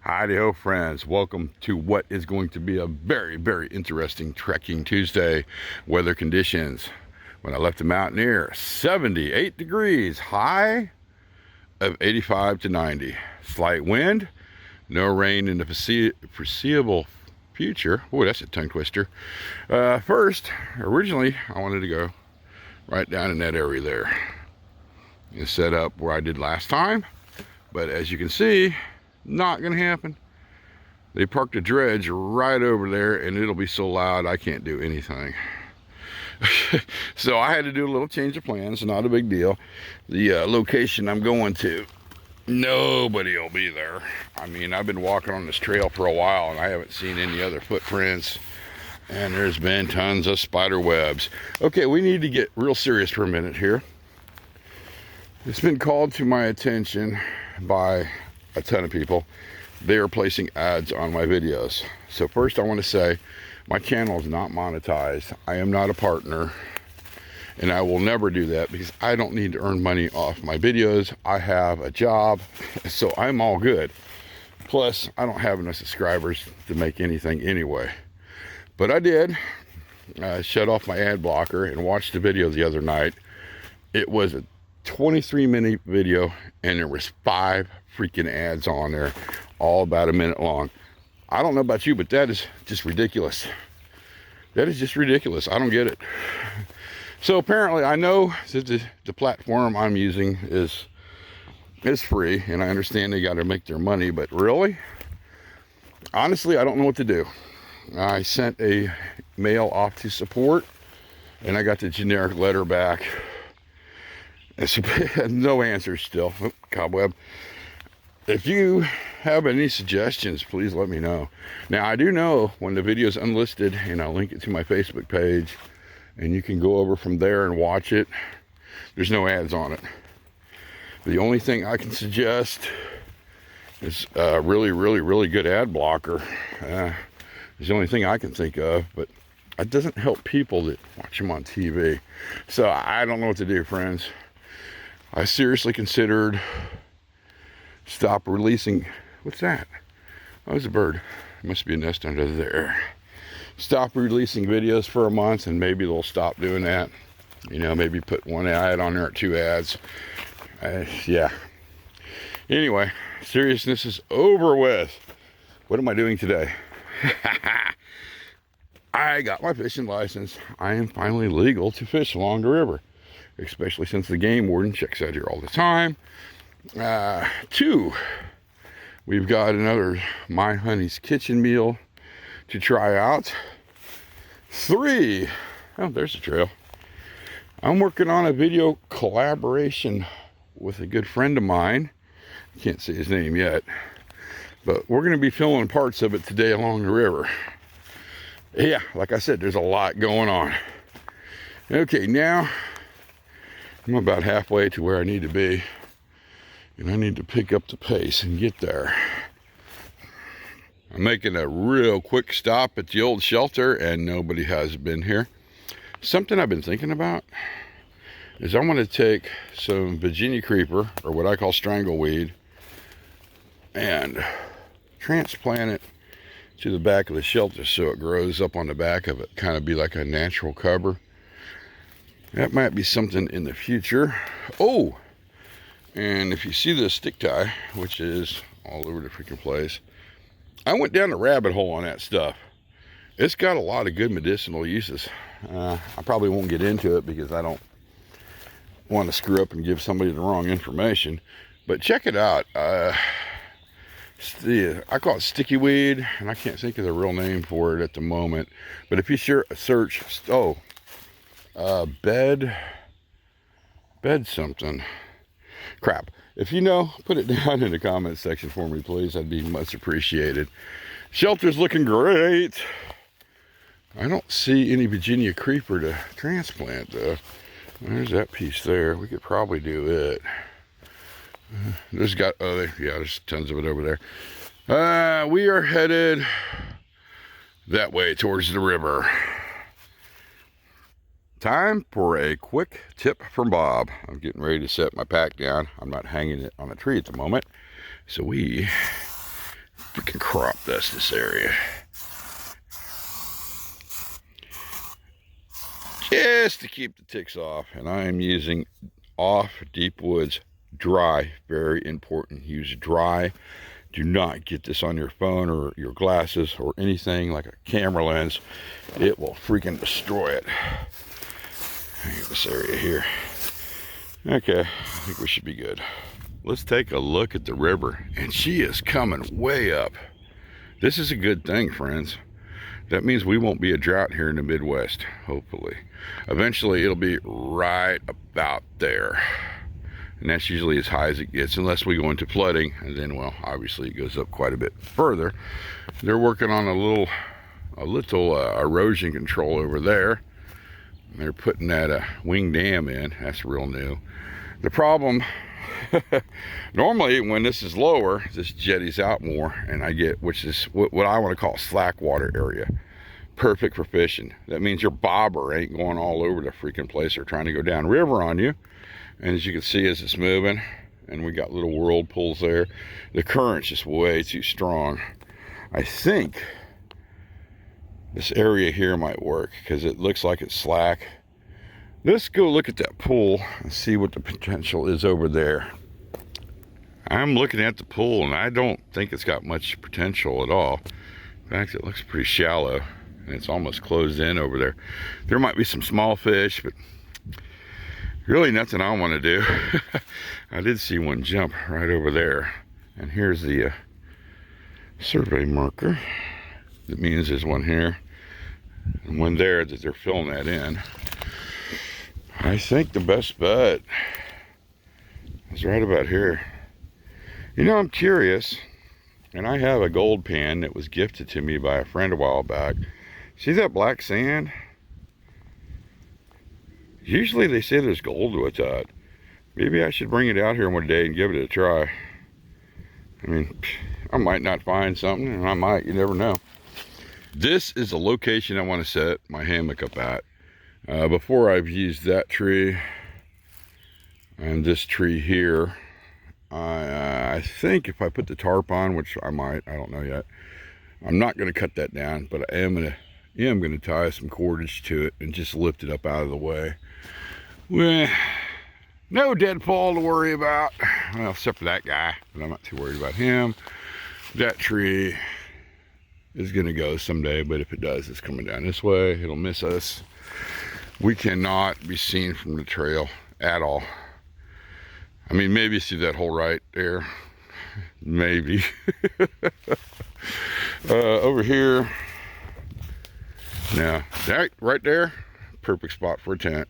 Howdy-ho, friends. Welcome to what is going to be a very, very interesting trekking Tuesday weather conditions. When I left the Mountaineer, 78 degrees, high of 85 to 90. Slight wind, no rain in the foreseeable future. Oh, that's a tongue twister. Originally, I wanted to go right down in that area there and set up where I did last time. But as you can see, not gonna happen. They parked a dredge right over there and it'll be so loud I can't do anything. So I had to do a little change of plans, not a big deal. The location I'm going to, nobody will be there. I mean, I've been walking on this trail for a while and I haven't seen any other footprints, and there's been tons of spider webs. Okay, we need to get real serious for a minute here. It's been called to my attention by a ton of people. They are placing ads on my videos. So first I want to say my channel is not monetized. I am not a partner, and I will never do that because I don't need to earn money off my videos. I have a job, so I'm all good. Plus, I don't have enough subscribers to make anything anyway. But I did shut off my ad blocker and watched the video the other night. It was a 23-minute video and there was 5 freaking ads on there, all about a minute long. I don't know about you, but that is just ridiculous. That is just ridiculous. I don't get it. So apparently I know that the platform I'm using is free, and I understand they got to make their money, but really, honestly, I don't know what to do. I sent a mail off to support and I got the generic letter back. It's no answer still. Oh, cobweb. If you have any suggestions, please let me know. Now, I do know when the video is unlisted, and I'll link it to my Facebook page, and you can go over from there and watch it. There's no ads on it. The only thing I can suggest is a really, really, really good ad blocker. It's the only thing I can think of, but it doesn't help people that watch them on TV. So I don't know what to do, friends. I seriously considered stop releasing. What's that? Oh, it's a bird. It must be a nest under there. Stop releasing videos for a month, and maybe they'll stop doing that. You know, maybe put 1 ad on there or 2 ads. Yeah. Anyway, seriousness is over with. What am I doing today? I got my fishing license. I am finally legal to fish along the river, especially since the game warden checks out here all the time. 2, we've got another My Honey's Kitchen meal to try out. 3, oh, there's the trail. I'm working on a video collaboration with a good friend of mine. I can't say his name yet, but we're going to be filming parts of it today along the river. Yeah, like I said, there's a lot going on. Okay, now I'm about halfway to where I need to be, and I need to pick up the pace and get there. I'm making a real quick stop at the old shelter, and nobody has been here. Something I've been thinking about is I want to take some Virginia creeper, or what I call strangleweed, and transplant it to the back of the shelter so it grows up on the back of it, kind of be like a natural cover. That might be something in the future. Oh, and if you see this stick tie, which is all over the freaking place, I went down the rabbit hole on that stuff. It's got a lot of good medicinal uses. I probably won't get into it because I don't want to screw up and give somebody the wrong information, but check it out. I call it sticky weed, and I can't think of the real name for it at the moment, but if you search bed something crap, if you know, put it down in the comment section for me, please. That'd be much appreciated. Shelter's looking great. I don't see any Virginia creeper to transplant though. There's that piece there. We could probably do it. There's tons of it over there. We are headed that way towards the river. Time for a quick tip from Bob. I'm getting ready to set my pack down. I'm not hanging it on a tree at the moment. So we freaking crop dust this area. Just to keep the ticks off. And I am using off deep woods dry. Very important. Use dry. Do not get this on your phone or your glasses or anything like a camera lens. It will freaking destroy it. Look at this area here. Okay, I think we should be good. Let's take a look at the river, and she is coming way up. This is a good thing, friends. That means we won't be a drought here in the Midwest, hopefully. Eventually, it'll be right about there. And that's usually as high as it gets, unless we go into flooding, and then, well, obviously it goes up quite a bit further. They're working on a little erosion control over there. They're putting that wing dam in. That's real new. The problem, normally when this is lower, this jetties out more, and I get, which is what I want to call slack water area. Perfect for fishing. That means your bobber ain't going all over the freaking place or trying to go down river on you. And as you can see, as it's moving, and we got little whirlpools there, the current's just way too strong. I think this area here might work because it looks like it's slack. Let's go look at that pool and see what the potential is over there. I'm looking at the pool and I don't think it's got much potential at all. In fact, it looks pretty shallow and it's almost closed in over there. There might be some small fish, but really nothing I want to do. I did see one jump right over there. And here's the survey marker. That means there's one here and one there that they're filling that in. I think the best bet is right about here. You know, I'm curious, and I have a gold pan that was gifted to me by a friend a while back. See that black sand? Usually they say there's gold with that. Maybe I should bring it out here one day and give it a try. I mean, I might not find something, and I might, you never know. This is the location I want to set my hammock up at. Before I've used that tree and this tree here, I think if I put the tarp on, which I might, I don't know yet, I'm not going to cut that down, but I am going to tie some cordage to it and just lift it up out of the way. Well, no deadfall to worry about, well, except for that guy, but I'm not too worried about him. That tree is going to go someday, but if it does, it's coming down this way. It'll miss us. We cannot be seen from the trail at all. I mean, maybe see that hole right there. Maybe. Over here. Now, that right there, perfect spot for a tent.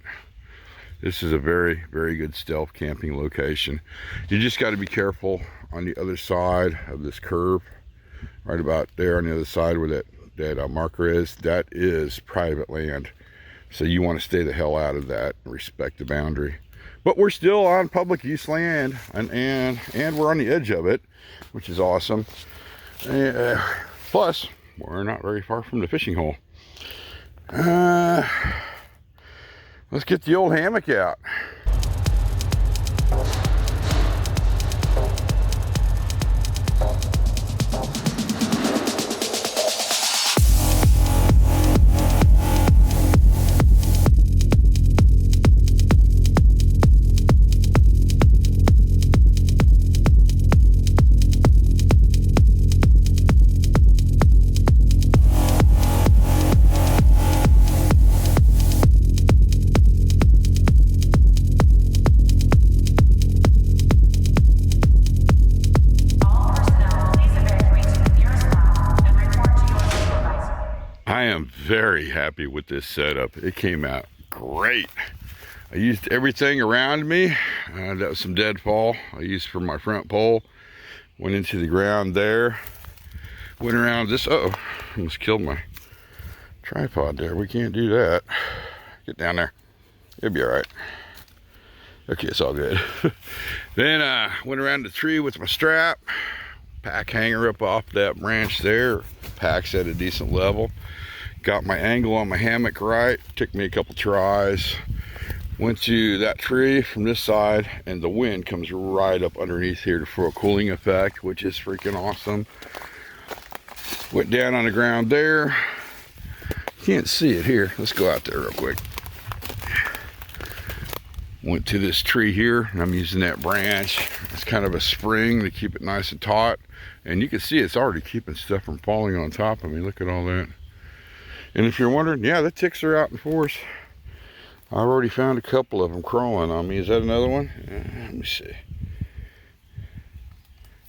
This is a very, very good stealth camping location. You just got to be careful on the other side of this curve. Right about there on the other side where that marker is. That is private land. So you want to stay the hell out of that and respect the boundary. But we're still on public use land, and we're on the edge of it, which is awesome. Plus, we're not very far from the fishing hole. Let's get the old hammock out. I am very happy with this setup. It came out great. I used everything around me. That was some deadfall I used for my front pole. Went into the ground there. Went around this. Uh-oh, almost killed my tripod there. We can't do that. Get down there. It'll be all right. Okay, it's all good. Then went around the tree with my strap. Pack hanger up off that branch there. Pack's at a decent level. Got my angle on my hammock right. Took me a couple tries. Went to that tree from this side, and the wind comes right up underneath here for a cooling effect, which is freaking awesome. Went down on the ground there. Can't see it here. Let's go out there real quick. Went to this tree here, and I'm using that branch. It's kind of a spring to keep it nice and taut. And you can see it's already keeping stuff from falling on top of me. Look at all that. And if you're wondering, yeah, the ticks are out in force. I've already found a couple of them crawling on me. Is that another one? Let me see.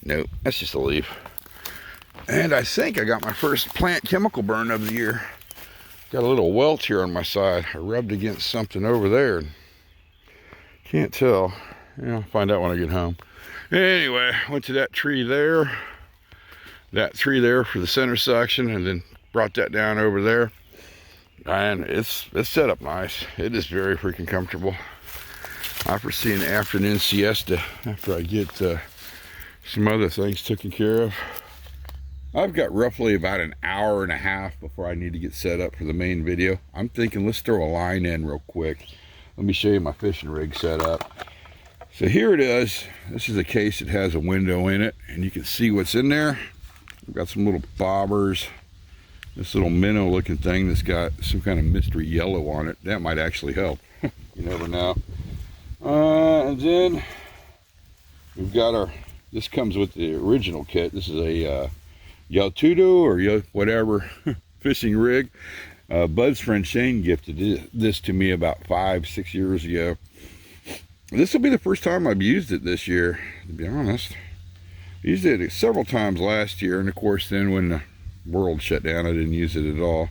Nope, that's just a leaf. And I think I got my first plant chemical burn of the year. Got a little welt here on my side. I rubbed against something over there. Can't tell. Yeah, I'll find out when I get home. Anyway, went to that tree there. That tree there for the center section, and then brought that down over there. And it's set up nice. It is very freaking comfortable. I foresee an afternoon siesta after I get some other things taken care of. I've got roughly about an hour and a half before I need to get set up for the main video. I'm thinking let's throw a line in real quick. Let me show you my fishing rig set up. So here it is. This is a case that has a window in it, and you can see what's in there. I've got some little bobbers. This little minnow looking thing that's got some kind of mystery yellow on it. That might actually help. You never know. And then we've got our, this comes with the original kit. This is a Yotudo or whatever fishing rig. Bud's friend Shane gifted this to me about 5-6 years ago. This will be the first time I've used it this year, to be honest. I used it several times last year, and of course then when the world shut down I didn't use it at all.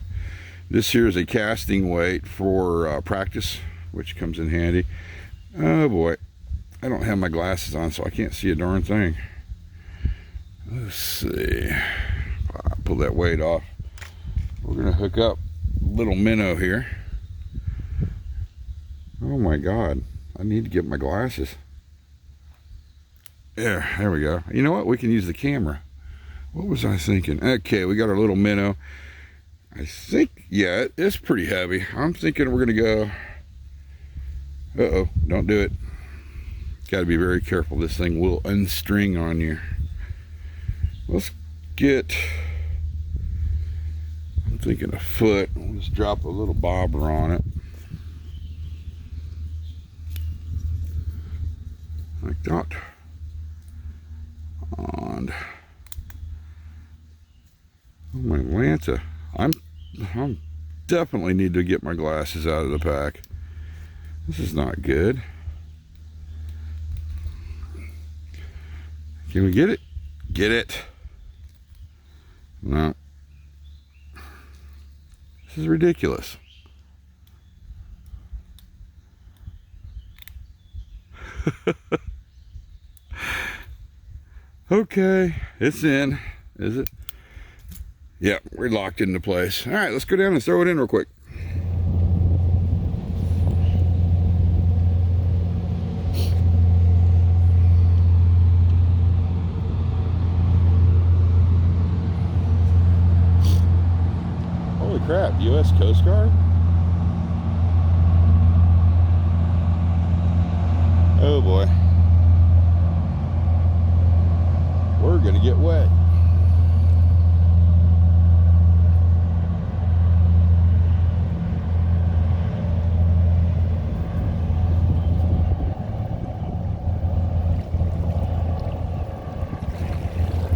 This here is a casting weight for practice, which comes in handy. Oh boy, I don't have my glasses on so I can't see a darn thing. Let's see. I'll pull that weight off. We're gonna hook up little minnow here. Oh my god, I need to get my glasses. There we go. You know what, we can use the camera. What was I thinking? Okay, we got our little minnow. I think, yeah, it's pretty heavy. I'm thinking we're gonna go, uh-oh, don't do it. Got to be very careful. This thing will unstring on you. Let's get, I'm thinking a foot. We'll just drop a little bobber on it. Like that. And oh my Lanta, I'm definitely need to get my glasses out of the pack. This is not good. Can we get it? Get it. No. This is ridiculous. Okay, it's in. Is it? Yeah, we're locked into place. All right, let's go down and throw it in real quick. Holy crap, U.S. Coast Guard? Oh boy. We're gonna get wet.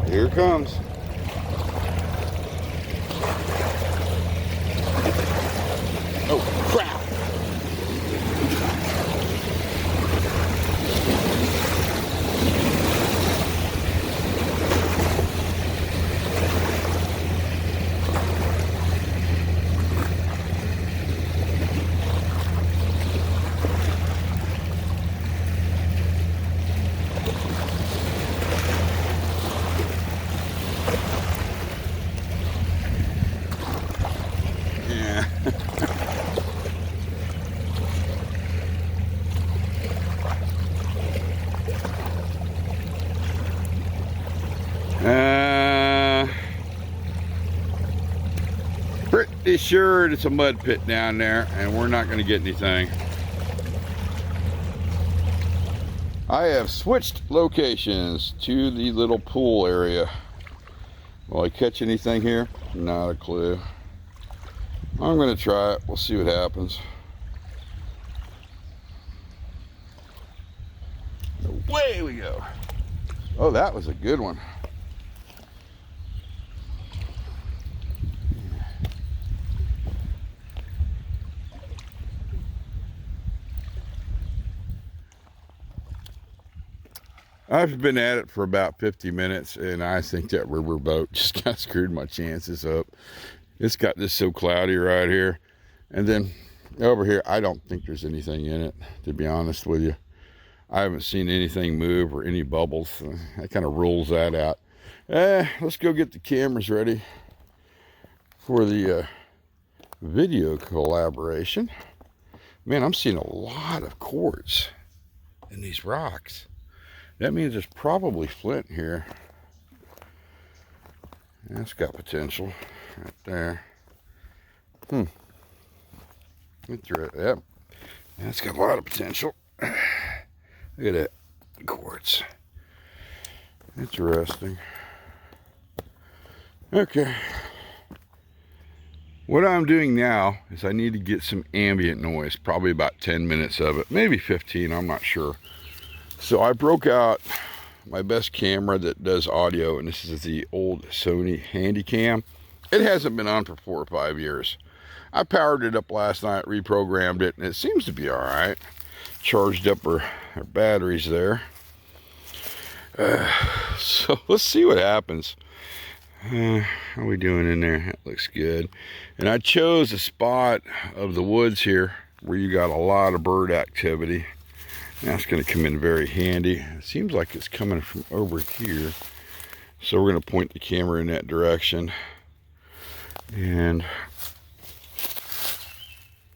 Here it comes. Oh crap! Pretty sure it's a mud pit down there, and we're not going to get anything. I have switched locations to the little pool area. Will I catch anything here? Not a clue. I'm gonna try it. We'll see what happens. Away we go. Oh, that was a good one. I've been at it for about 50 minutes, and I think that river boat just kind of screwed my chances up. It's got this so cloudy right here. And then over here, I don't think there's anything in it, to be honest with you. I haven't seen anything move or any bubbles. So that kind of rules that out. Let's go get the cameras ready for the video collaboration. Man, I'm seeing a lot of quartz in these rocks. That means there's probably flint here. That's got potential right there. Went through it. Yep. That's got a lot of potential. Look at that quartz. Interesting. Okay. What I'm doing now is I need to get some ambient noise, probably about 10 minutes of it, maybe 15, I'm not sure. So I broke out my best camera that does audio, and this is the old Sony Handycam. It hasn't been on for 4 or 5 years. I powered it up last night, reprogrammed it, and it seems to be all right. Charged up our batteries there. So let's see what happens. How are we doing in there? That looks good. And I chose a spot of the woods here where you got a lot of bird activity. That's going to come in very handy. It seems like it's coming from over here. So we're going to point the camera in that direction. And,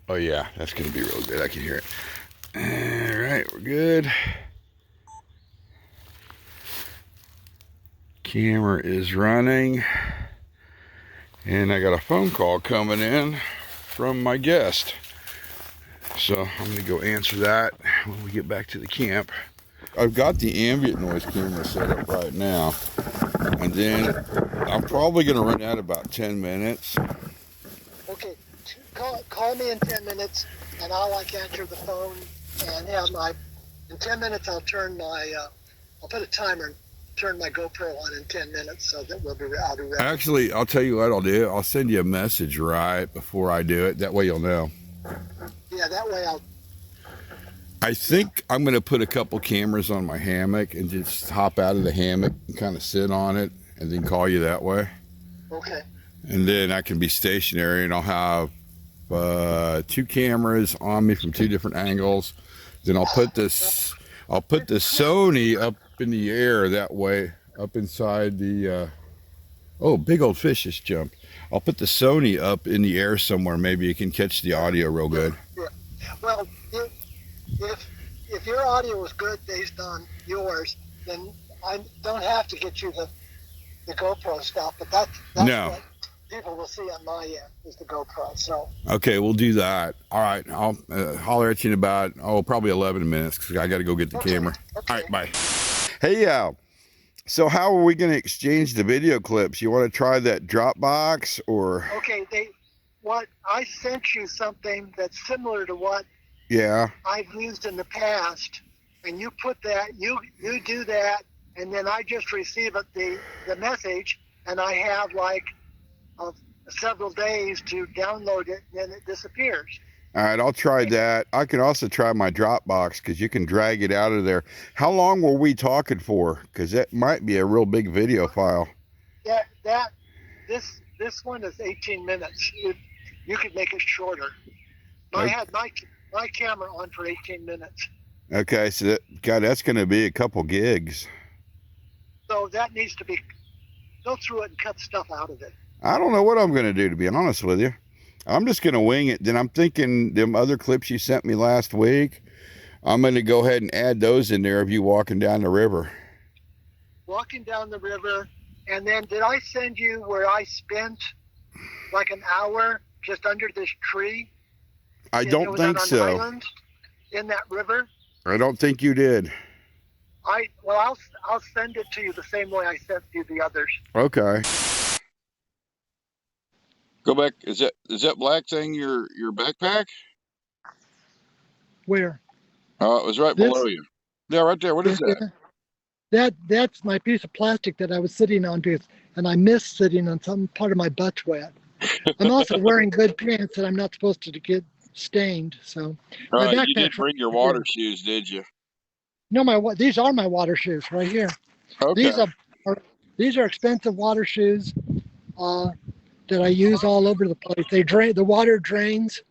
oh yeah, that's going to be real good. I can hear it. All right, we're good. Camera is running. And I got a phone call coming in from my guest. So I'm going to go answer that when we get back to the camp. I've got the ambient noise camera set up right now. And then I'm probably going to run out about 10 minutes. Okay, call me in 10 minutes and I'll answer the phone and have in 10 minutes I'll turn I'll put a timer and turn my GoPro on in 10 minutes so that I'll be ready. Actually, I'll tell you what I'll do. I'll send you a message right before I do it. That way you'll know. Yeah, that way I think I'm going to put a couple cameras on my hammock and just hop out of the hammock and kind of sit on it and then call you that way. Okay. And then I can be stationary and I'll have 2 cameras on me from 2 different angles. Then I'll put the Sony up in the air that way, up inside the, oh, big old fish just jumped. I'll put the Sony up in the air somewhere. Maybe you can catch the audio real good. Yeah. Well, if your audio is good based on yours, then I don't have to get you the GoPro stuff. But that's no. What people will see on my end is the GoPro. So okay, we'll do that. All right, I'll holler at you in about probably 11 minutes because I got to go get the camera. Okay. All right, bye. Hey, so how are we going to exchange the video clips? You want to try that Dropbox or? Okay, I sent you something that's similar to what I've used in the past, and you put that, you do that, and then I just receive the message, and I have several days to download it, and then it disappears. All right, I'll try that. I can also try my Dropbox because you can drag it out of there. How long were we talking for? Because that might be a real big video file. Yeah, this one is 18 minutes. You could make it shorter. I had my camera on for 18 minutes. Okay, so that's going to be a couple gigs. So that needs to be, go through it and cut stuff out of it. I don't know what I'm going to do, to be honest with you. I'm just going to wing it. Then I'm thinking them other clips you sent me last week, I'm going to go ahead and add those in there of you walking down the river. Walking down the river. And then did I send you where I spent like an hour just under this tree? I don't think so. Island in that river? I don't think you did. I'll send it to you the same way I sent you the others. Okay. Go back. Is that black thing your backpack? Where? Oh, it was right below you. Yeah, right there. What is that? That's my piece of plastic that I was sitting on, and I missed sitting on some part of my butt's wet. I'm also wearing good pants that I'm not supposed to get stained. So my backpack's You did bring your water shoes, did you? No, these are my water shoes right here. Okay. These are expensive water shoes that I use all over the place. The water drains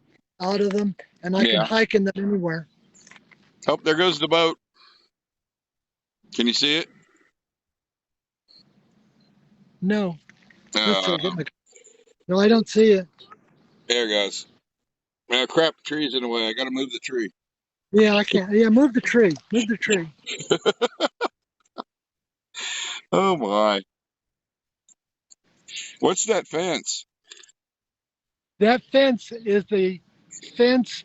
out of them, and I can hike in them anywhere. Oh, there goes the boat. Can you see it? No. No, I don't see it. There it goes. Now, crap, the tree's in the way. I got to move the tree. Yeah, I can't. Yeah, move the tree. Move the tree. Oh, my. What's that fence? That fence is the fence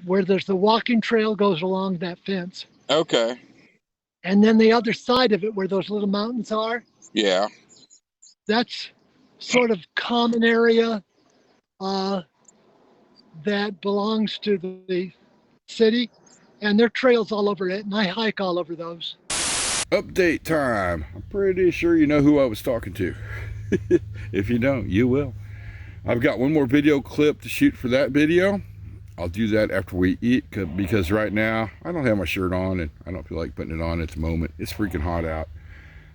where there's the walking trail goes along that fence. Okay. And then the other side of it where those little mountains are. Yeah. That's sort of common area that belongs to the city, and there are trails all over it, and I hike all over those. Update time. I'm pretty sure you know who I was talking to. If you don't, you will. I've got one more video clip to shoot for that video. I'll do that after we eat, because right now I don't have my shirt on and I don't feel like putting it on at the moment. It's freaking hot out.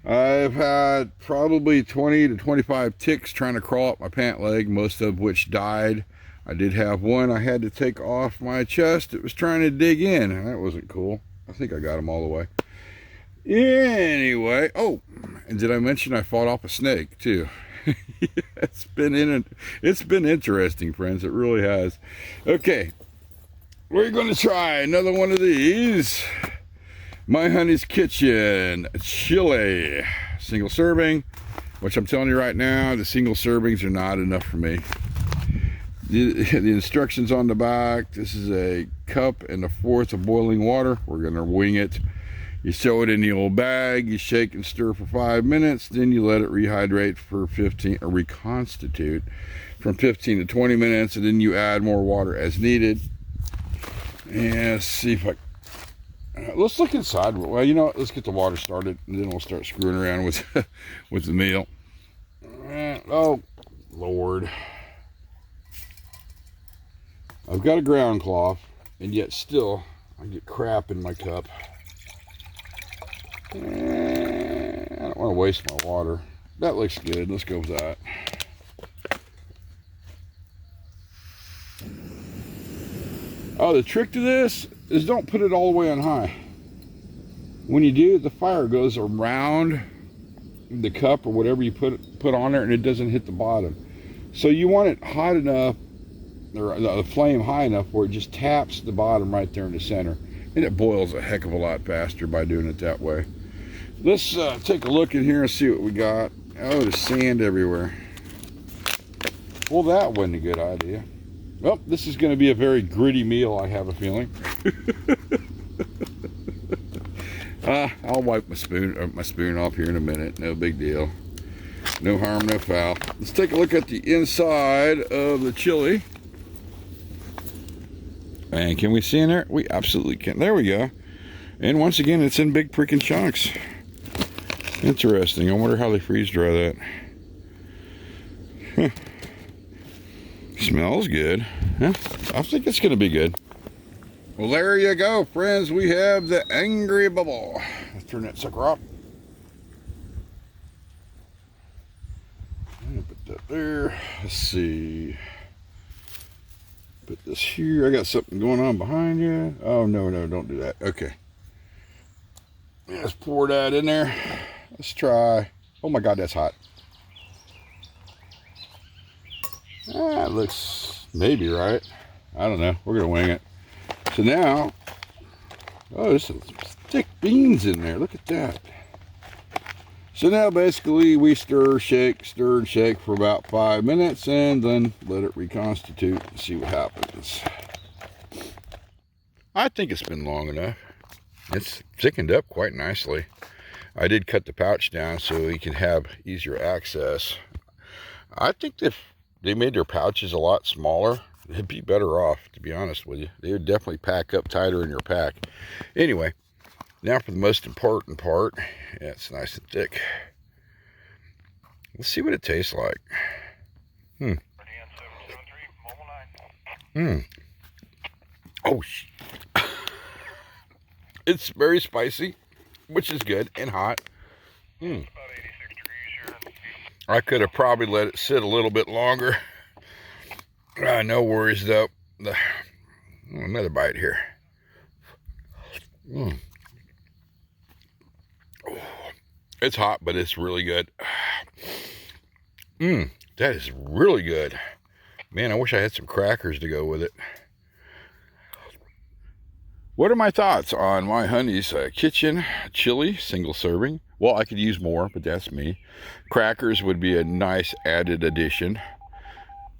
I've had probably 20 to 25 ticks trying to crawl up my pant leg, most of which died. I did have one I had to take off my chest. It was trying to dig in, and that wasn't cool. I think I got them all the way. Anyway, oh, and did I mention I fought off a snake too? It's been interesting, friends. It really has. Okay, we're going to try another one of these. My Honey's Kitchen chili, single serving, which I'm telling you right now, the single servings are not enough for me. The instructions on the back: this is a cup and 1/4 of boiling water. We're going to wing it. You sew it in the old bag, you shake and stir for 5 minutes, then you let it rehydrate for 15, or reconstitute from 15 to 20 minutes, and then you add more water as needed. And let's see if let's look inside. Well, you know what, let's get the water started, and then we'll start screwing around with, with the meal. Oh, Lord. I've got a ground cloth, and yet still, I get crap in my cup. I don't want to waste my water. That looks good. Let's go with that. Oh, the trick to this is don't put it all the way on high. When you do, the fire goes around the cup or whatever you put on there, and it doesn't hit the bottom. So you want it hot enough, or the flame high enough where it just taps the bottom right there in the center. And it boils a heck of a lot faster by doing it that way. Let's take a look in here and see what we got. Oh, there's sand everywhere. Well, that wasn't a good idea. Well, this is going to be a very gritty meal, I have a feeling. I'll wipe my spoon off here in a minute. No big deal. No harm, no foul. Let's take a look at the inside of the chili. And can we see in there? We absolutely can. There we go. And once again, it's in big freaking chunks. Interesting. I wonder how they freeze dry that. Huh. Smells good. Huh? I think it's going to be good. Well, there you go, friends. We have the Angry Bubble. Let's turn that sucker off. Put that there. Let's see. Put this here. I got something going on behind you. Oh, no, don't do that. Okay. Let's pour that in there. Let's try. Oh my God, that's hot. It looks maybe right. I don't know. We're going to wing it. So now, oh, there's some thick beans in there. Look at that. So now basically we stir and shake for about 5 minutes, and then let it reconstitute and see what happens. I think it's been long enough. It's thickened up quite nicely. I did cut the pouch down so you can have easier access. I think they made their pouches a lot smaller, they'd be better off, to be honest with you. They would definitely pack up tighter in your pack. Anyway, now for the most important part. Yeah, it's nice and thick. Let's see what it tastes like. Oh, it's very spicy, which is good, and hot. I could have probably let it sit a little bit longer. No worries though. Another bite here. It's hot, but it's really good. That is really good. Man, I wish I had some crackers to go with it. What are my thoughts on my Honey's kitchen chili single serving? Well, I could use more, but that's me. Crackers would be a nice added addition.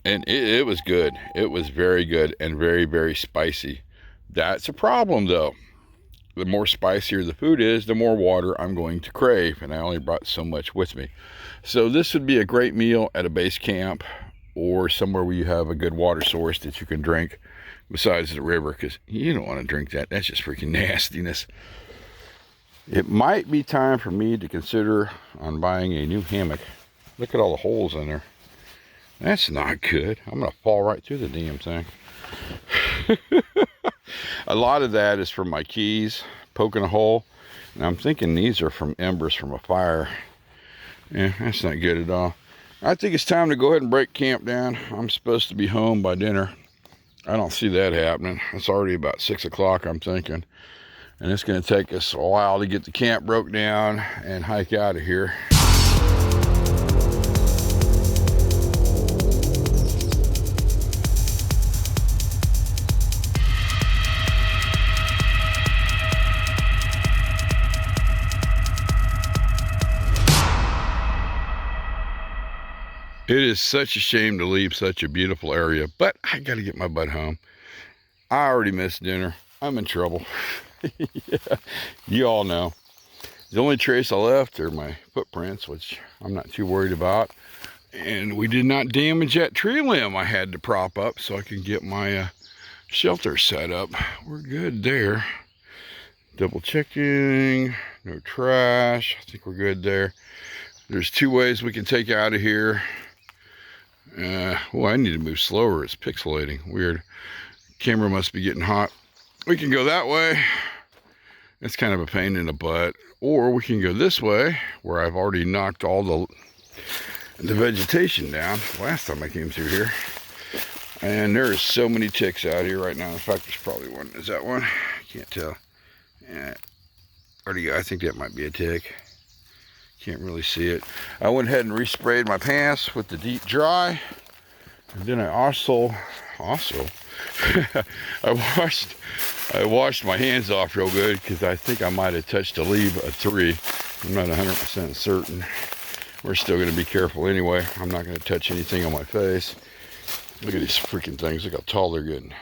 And it was good. It was very good and very, very spicy. That's a problem though. The more spicier the food is, the more water I'm going to crave. And I only brought so much with me. So this would be a great meal at a base camp or somewhere where you have a good water source that you can drink besides the river, because you don't want to drink that. That's just freaking nastiness. It might be time for me to consider on buying a new hammock. Look at all the holes in there. That's not good. I'm going to fall right through the damn thing. A lot of that is from my keys poking a hole. And I'm thinking these are from embers from a fire. Yeah, that's not good at all. I think it's time to go ahead and break camp down. I'm supposed to be home by dinner. I don't see that happening. It's already about 6 o'clock, I'm thinking. And it's going to take us a while to get the camp broke down and hike out of here. It is such a shame to leave such a beautiful area, but I got to get my butt home. I already missed dinner. I'm in trouble. Yeah, you all know. The only trace I left are my footprints, which I'm not too worried about. And we did not damage that tree limb I had to prop up so I can get my shelter set up. We're good there. Double checking. No trash. I think we're good there. There's 2 ways we can take out of here. Well, I need to move slower. It's pixelating. Weird. Camera must be getting hot. We can go that way. It's kind of a pain in the butt. Or we can go this way, where I've already knocked all the vegetation down last time I came through here. And there are so many ticks out here right now. In fact, there's probably one. Is that one? I can't tell. Yeah. I think that might be a tick. Can't really see it. I went ahead and resprayed my pants with the Deep Dry. And then I also I washed my hands off real good because I think I might have touched a leaf of 3. I'm not 100% certain. We're still going to be careful anyway. I'm not going to touch anything on my face. Look at these freaking things. Look how tall they're getting.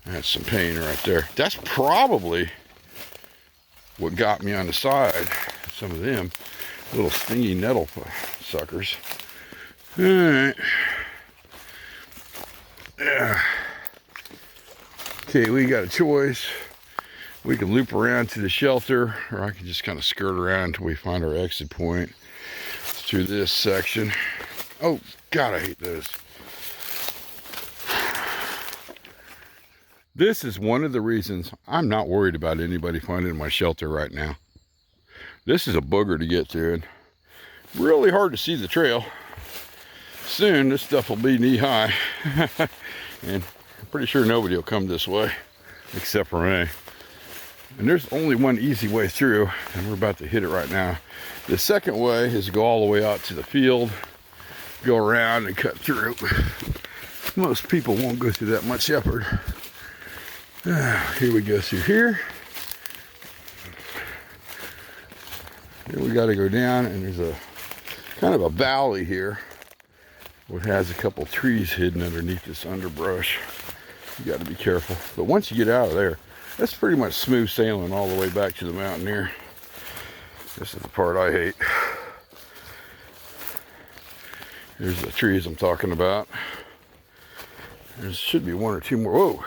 That's some pain right there. That's probably what got me on the side. Some of them little stingy nettle suckers. All right. Yeah. Okay, we got a choice. We can loop around to the shelter, or I can just kind of skirt around until we find our exit point through this section. Oh, God, I hate those. This is one of the reasons I'm not worried about anybody finding my shelter right now. This is a booger to get through, and really hard to see the trail. Soon, this stuff will be knee-high, and I'm pretty sure nobody will come this way, except for me. And there's only one easy way through, and we're about to hit it right now. The second way is to go all the way out to the field, go around and cut through. Most people won't go through that much effort. Here we go through here. Here we got to go down, and there's a kind of a valley here, which has a couple trees hidden underneath this underbrush. You got to be careful. But once you get out of there, that's pretty much smooth sailing all the way back to the mountain here. This is the part I hate. Here's the trees I'm talking about. There should be one or two more. Whoa!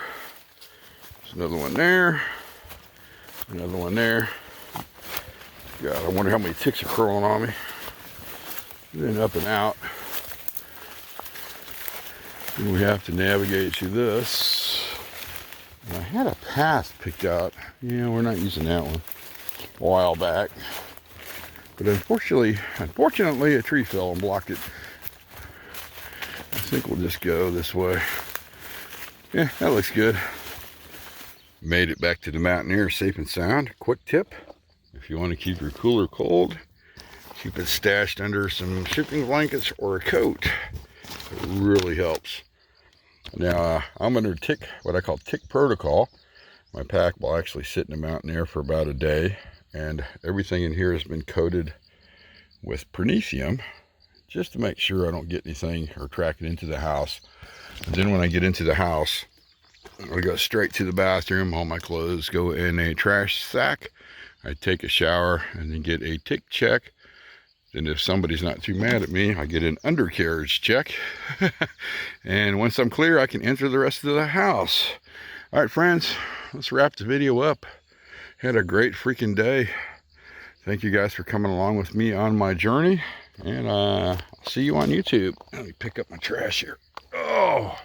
There's another one there. Another one there. God, I wonder how many ticks are crawling on me. Then up and out. And we have to navigate through this. And I had a path picked out. Yeah, we're not using that one. A while back. But unfortunately, a tree fell and blocked it. I think we'll just go this way. Yeah, that looks good. Made it back to the mountain here safe and sound. Quick tip, if you want to keep your cooler cold, keep it stashed under some shipping blankets or a coat. It really helps. Now, I'm under what I call tick protocol. My pack will actually sit in the mountain air for about a day, and everything in here has been coated with pernicium just to make sure I don't get anything or track it into the house. And then when I get into the house, I go straight to the bathroom. All my clothes go in a trash sack. I take a shower and then get a tick check. Then if somebody's not too mad at me, I get an undercarriage check. And once I'm clear, I can enter the rest of the house. All right, friends, let's wrap the video up. Had a great freaking day. Thank you guys for coming along with me on my journey. And I'll see you on YouTube. Let me pick up my trash here. Oh!